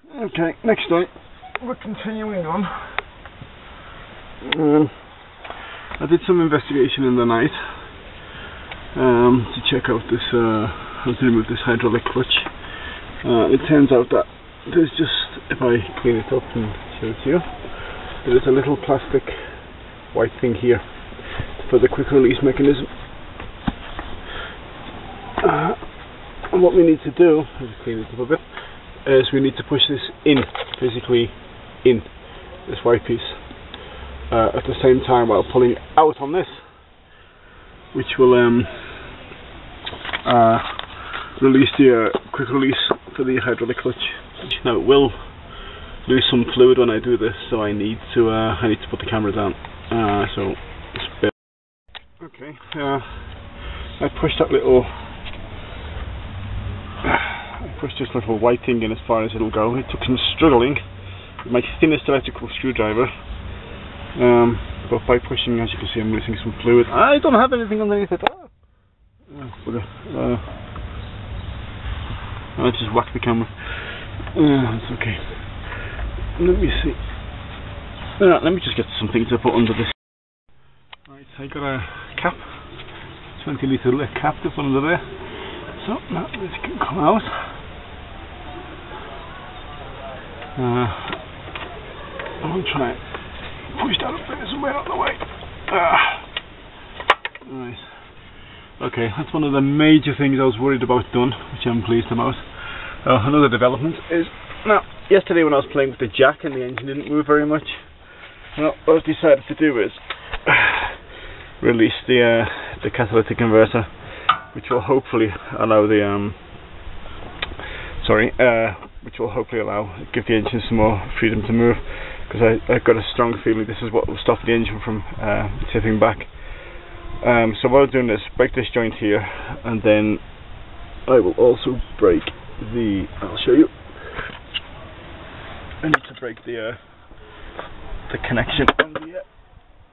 Okay, next time we're continuing on. I did some investigation in the night to check out this, how to remove this hydraulic clutch. It turns out that there's just, if I clean it up and show it to you, there's a little plastic white thing here for the quick release mechanism. And what we need to do, I'll clean it up a bit, is we need to push this in, physically in, this white piece, at the same time while pulling out on this, which will release the quick release for the hydraulic clutch. Now it will lose some fluid when I do this, so I need to put the camera down. So spare. Okay, I pushed that little. I pushed this little white thing in as far as it'll go. It took some struggling with my thinnest electrical screwdriver, but by pushing, as you can see, I'm losing some fluid. I don't have anything underneath it. I just whacked the camera. It's okay. Let me see. Let me just get something to put under this. Right, I got a cap, 20 litre cap to put under there. So now this can come out. I'm trying to push that up there somewhere out of the way. Nice. Okay, that's one of the major things I was worried about done, which I'm pleased about. Another development is, now, yesterday when I was playing with the jack and the engine didn't move very much, well, what I've decided to do is release the catalytic converter, which will hopefully allow the which will hopefully give the engine some more freedom to move, because I've got a strong feeling this is what will stop the engine from tipping back. So what I'm doing is break this joint here, and then I will also break the. I'll show you. I need to break the connection on the,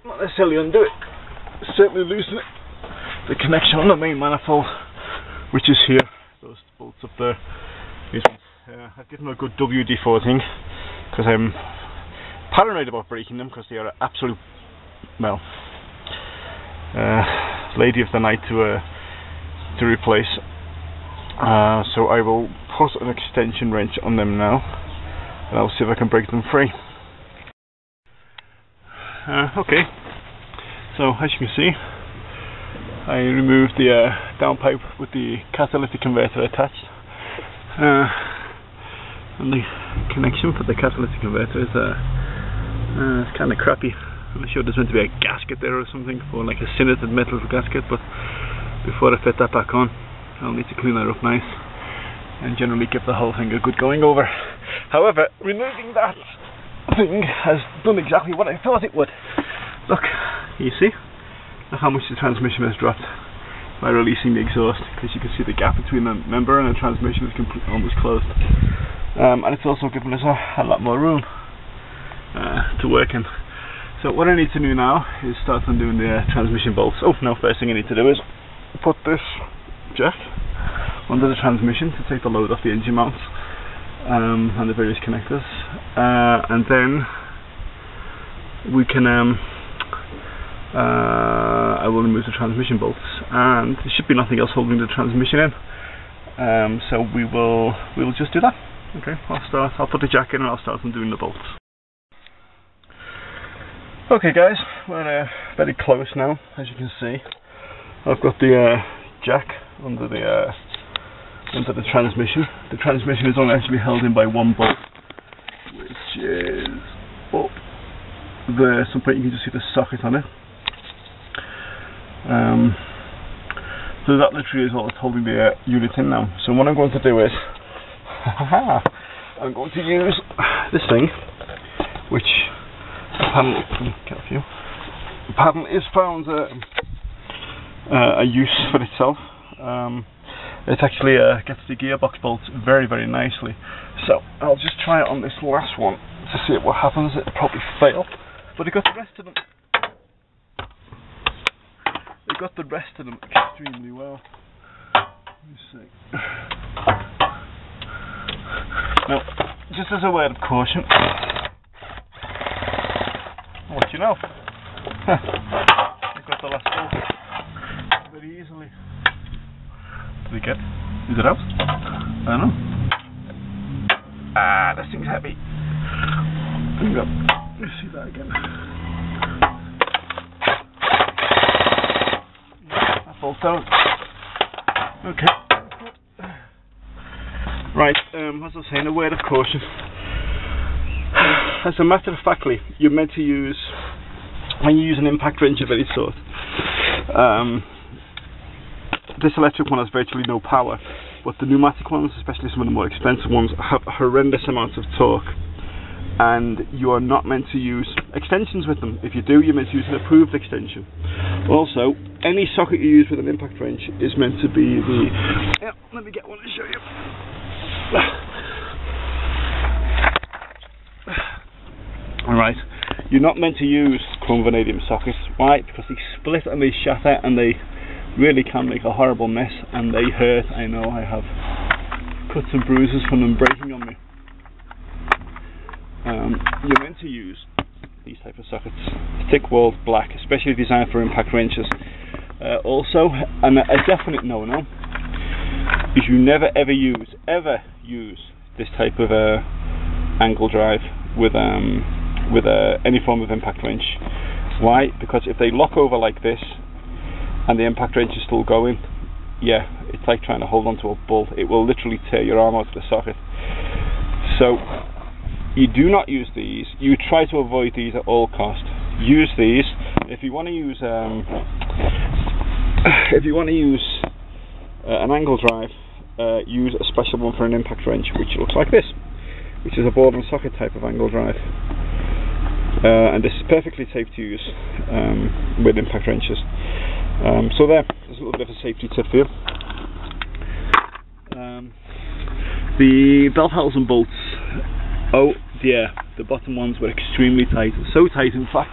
not necessarily undo it, certainly loosen it. The connection on the main manifold, which is here, those bolts up there. These ones. I've given them a good WD-40, because I'm paranoid about breaking them, because they are absolute, well, lady of the night to replace. So I will put an extension wrench on them now, and I'll see if I can break them free. Okay, so as you can see, I removed the downpipe with the catalytic converter attached, and the connection for the catalytic converter is it's kind of crappy. I'm sure there's meant to be a gasket there or something, for like a cylinder metal gasket, but before I fit that back on, I'll need to clean that up nice and generally give the whole thing a good going over. However, removing that thing has done exactly what I thought it would. Look, you see? Look how much the transmission has dropped by releasing the exhaust, because you can see the gap between the member and the transmission is almost closed. And it's also given us a lot more room to work in. So what I need to do now is start on doing the transmission bolts. Oh, no, first thing I need to do is put this jack under the transmission to take the load off the engine mounts and the various connectors, and then we can I will remove the transmission bolts, and there should be nothing else holding the transmission in, so we will just do that. Okay, I'll put the jack in and I'll start on doing the bolts. Okay guys, we're very close now. As you can see, I've got the jack under the transmission. The transmission is only actually held in by one bolt, which is up there. Some point you can just see the socket on it. So that literally is all that's holding the unit in now. So what I'm going to do is, I'm going to use this thing, which apparently is found a use for itself. It actually gets the gearbox bolts very, very nicely. So I'll just try it on this last one to see what happens. It'll probably fail, but it got the rest of them. It got the rest of them extremely well. Let me see. Now, just as a word of caution, what do you know? I've got the last bolt very easily. Did we get? Is it out? I don't know. Ah, this thing's heavy. There you go. Let's see that again. Yeah, that bolt's down. Okay. Right, as I was saying, a word of caution. As a matter of factly, you're meant to use, when you use an impact wrench of any sort, this electric one has virtually no power, but the pneumatic ones, especially some of the more expensive ones, have horrendous amounts of torque, and you are not meant to use extensions with them. If you do, you're meant to use an approved extension. Also, any socket you use with an impact wrench is meant to be the... Yeah, let me get one to show you. Alright, you're not meant to use chrome vanadium sockets. Why? Because they split and they shatter and they really can make a horrible mess, and they hurt. I know, I have cuts and bruises from them breaking on me. You're meant to use these type of sockets, thick-walled black, especially designed for impact wrenches. Also, and a definite no-no is you never ever use this type of angle drive with any form of impact wrench. Why? Because if they lock over like this and the impact wrench is still going, yeah, it's like trying to hold onto a bull. It will literally tear your arm out of the socket. So you do not use these. You try to avoid these at all costs. Use these if you want to use an angle drive. Use a special one for an impact wrench, which looks like this, which is a ball and socket type of angle drive, and this is perfectly safe to use with impact wrenches. So there's a little bit of a safety tip for you. The belt housing and bolts, oh dear, the bottom ones were extremely tight, so tight in fact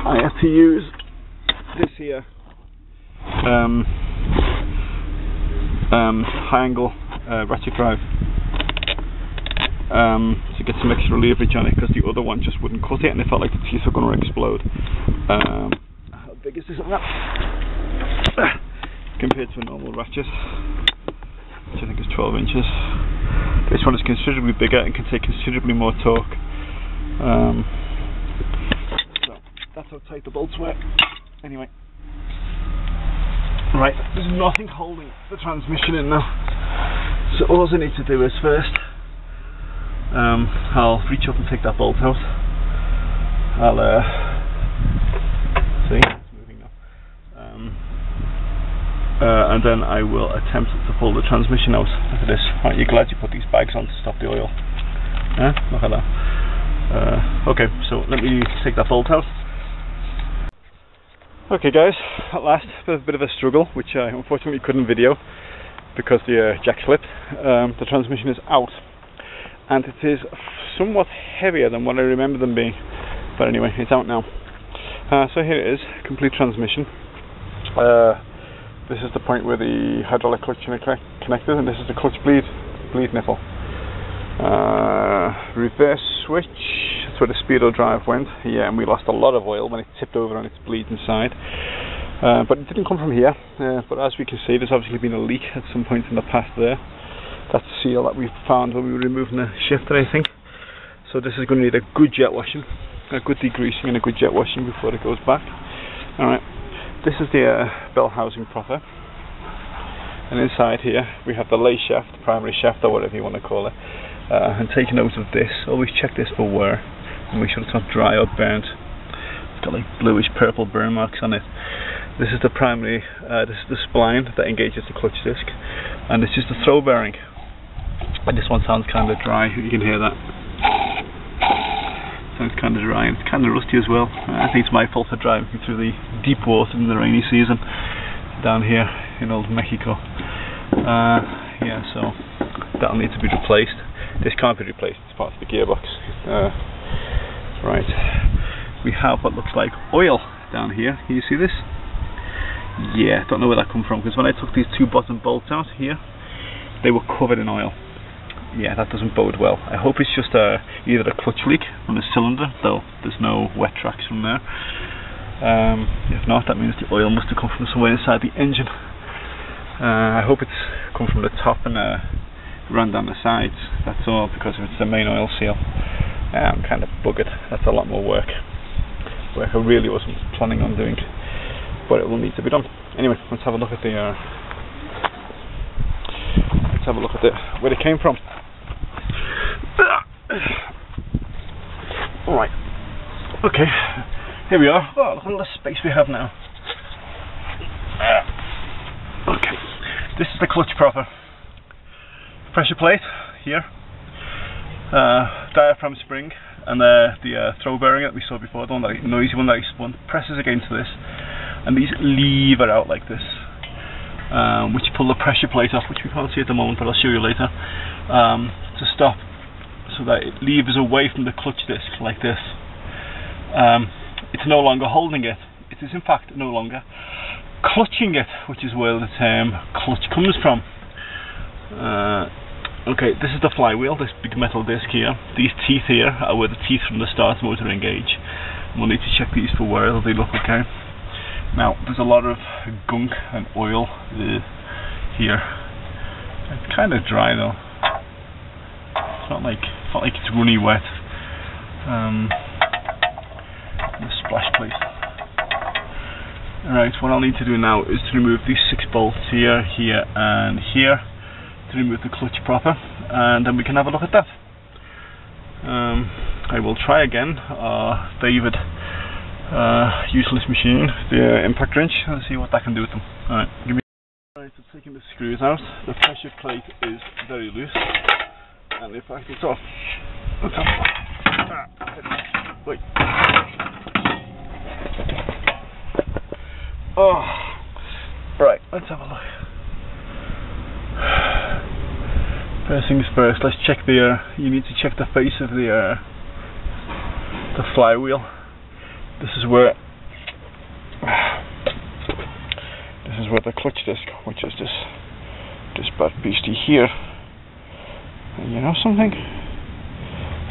I had to use this here high angle ratchet drive to get some extra leverage on it, because the other one just wouldn't cut it and it felt like the teeth were going to explode. How big is this on that? Compared to a normal ratchet, which I think is 12 inches. This one is considerably bigger and can take considerably more torque. So that's how tight the bolts were. Anyway. Right, there's nothing holding the transmission in now, so all I need to do is first I'll reach up and take that bolt out. I'll see, it's moving now, and then I will attempt to pull the transmission out. Look at this. Aren't you glad you put these bags on to stop the oil? Look at that. Okay, so let me take that bolt out. Okay guys, at last, a bit of a struggle, which I unfortunately couldn't video because the jack slipped. The transmission is out, and it is somewhat heavier than what I remember them being, but anyway, it's out now. So here it is, complete transmission. This is the point where the hydraulic clutch is connected, and this is the clutch bleed nipple. Reverse switch, that's where the speedo drive went. Yeah, and we lost a lot of oil when it tipped over on its bleeding side. But it didn't come from here. But as we can see, there's obviously been a leak at some point in the past there. That's the seal that we found when we were removing the shifter, I think. So this is going to need a good jet washing, a good degreasing and a good jet washing before it goes back. Alright, this is the bell housing proper. And inside here we have the lay shaft, primary shaft, or whatever you want to call it. And take note of this, always check this for wear and make sure it's not dry or burnt. It's got like bluish purple burn marks on it. This is the primary, this is the spline that engages the clutch disc, and this is the throw bearing. And this one sounds kind of dry, you can hear that. Sounds kind of dry, and it's kind of rusty as well. I think it's my fault for driving through the deep water in the rainy season down here in old Mexico. Yeah, so that'll need to be replaced. This can't be replaced, it's part of the gearbox. Right, we have what looks like oil down here. Can you see this? Yeah, don't know where that come from, because when I took these two bottom bolts out here, they were covered in oil. yeah, that doesn't bode well. I hope it's just either a clutch leak on the cylinder, though there's no wet tracks from there. If not, that means the oil must have come from somewhere inside the engine. I hope it's come from the top and run down the sides, that's all, because if it's the main oil seal, I'm kind of buggered. That's a lot more work I really wasn't planning on doing, but it will need to be done. Anyway, let's have a look at the where it came from. Alright, okay, here we are. Oh, look at all the space we have now. Okay, this is the clutch proper. Pressure plate here, diaphragm spring, and the throw bearing that we saw before, the one that noisy one that I spun, presses against this, and these lever out like this, which pull the pressure plate off, which we can't see at the moment, but I'll show you later, to stop, so that it levers away from the clutch disc like this. It's no longer holding it. It is in fact no longer clutching it, which is where the term clutch comes from. Okay, this is the flywheel, this big metal disc here. These teeth here are where the teeth from the starter motor engage. We'll need to check these for wear, they look okay. Now, there's a lot of gunk and oil here. It's kind of dry though. It's not like it's runny wet. The splash plate. Alright, what I'll need to do now is to remove these 6 bolts here, here and here, to remove the clutch proper, and then we can have a look at that. I will try again David useless machine, the impact wrench, and see what that can do with them. Alright, Alright, so taking the screws out, the pressure plate is very loose, and in fact it's off. Let's have a look. Wait. Oh, right, let's have a look. First things first, let's check you need to check the face of the flywheel. This is where the clutch disc, which is this bad beastie here. And you know something?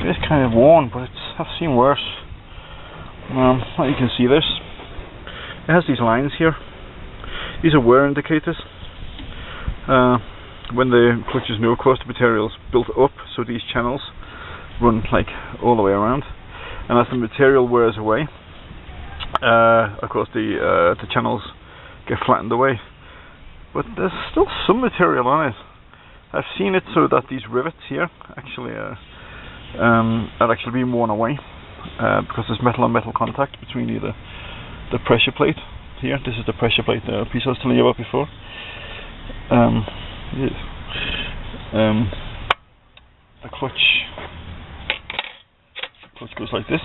It is kind of worn, but I've seen worse. You can see this. It has these lines here. These are wear indicators. When the clutch is new, of course, the material's built up, so these channels run like all the way around. And as the material wears away, of course, the channels get flattened away. But there's still some material on it. I've seen it so that these rivets here actually are actually being worn away because there's metal on metal contact between either the pressure plate here. This is the pressure plate piece I was telling you about before. The clutch goes like this,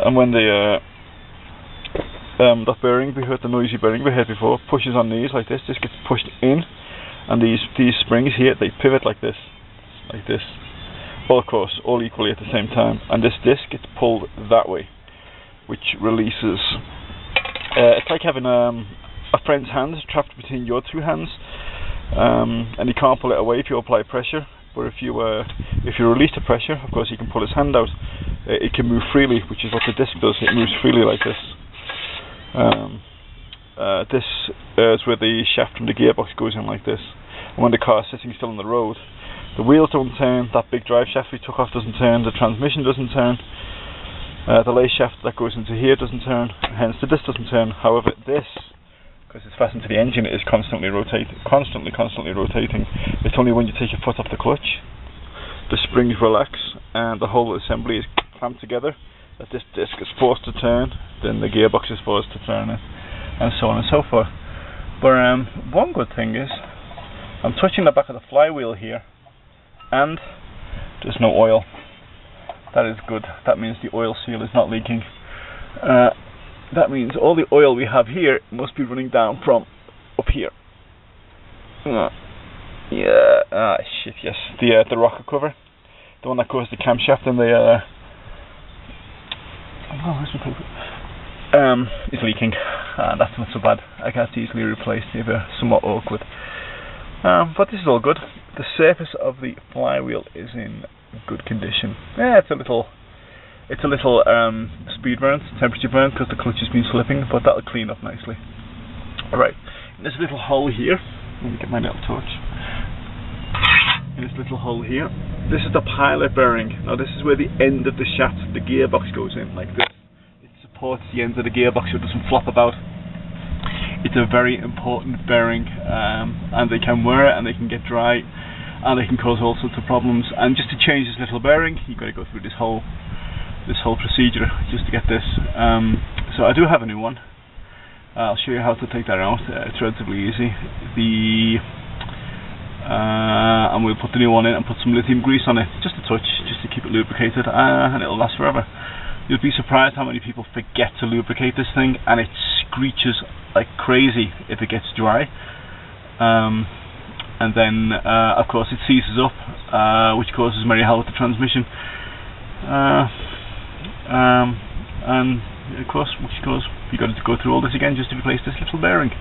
and when that bearing we heard, the noisy bearing we heard before, pushes on these like this gets pushed in, and these springs here, they pivot like this, all of course, all equally at the same time, and this disc gets pulled that way, which releases. It's like having a friend's hand trapped between your 2 hands, and you can't pull it away if you apply pressure. But if you release the pressure, of course, you can pull his hand out. It can move freely, which is what the disc does. It moves freely like this. This is where the shaft from the gearbox goes in like this. And when the car is sitting still on the road, the wheels don't turn. That big drive shaft we took off doesn't turn. The transmission doesn't turn. The lay shaft that goes into here doesn't turn. Hence, the disc doesn't turn. However, this, because it's fastened to the engine, it is constantly rotating. It's only when you take your foot off the clutch, the springs relax, and the whole assembly is clamped together, that this disc is forced to turn, then the gearbox is forced to turn it, and so on and so forth. But one good thing is, I'm touching the back of the flywheel here, and there's no oil. That is good. That means the oil seal is not leaking. That means all the oil we have here must be running down from up here. Shit, yes. The rocker cover, the one that goes the camshaft and the is leaking. That's not so bad. I can easily replace. They're somewhat awkward. But this is all good. The surface of the flywheel is in good condition. Yeah, it's a little speed burnt, temperature burnt, because the clutch has been slipping, but that'll clean up nicely. Alright, there's a little hole here. Let me get my little torch. In this little hole here, this is the pilot bearing. Now this is where the end of the shaft, the gearbox, goes in, like this. It supports the ends of the gearbox so it doesn't flop about. It's a very important bearing, and they can wear it and they can get dry and they can cause all sorts of problems. And just to change this little bearing, you've got to go through this whole procedure just to get this. So I do have a new one. I'll show you how to take that out. It's relatively easy. And we'll put the new one in and put some lithium grease on it, just a touch, just to keep it lubricated, and it'll last forever. You'll be surprised how many people forget to lubricate this thing, and it screeches like crazy if it gets dry. And then, of course, it seizes up, which causes merry hell with the transmission. And of course, you've got to go through all this again just to replace this little bearing.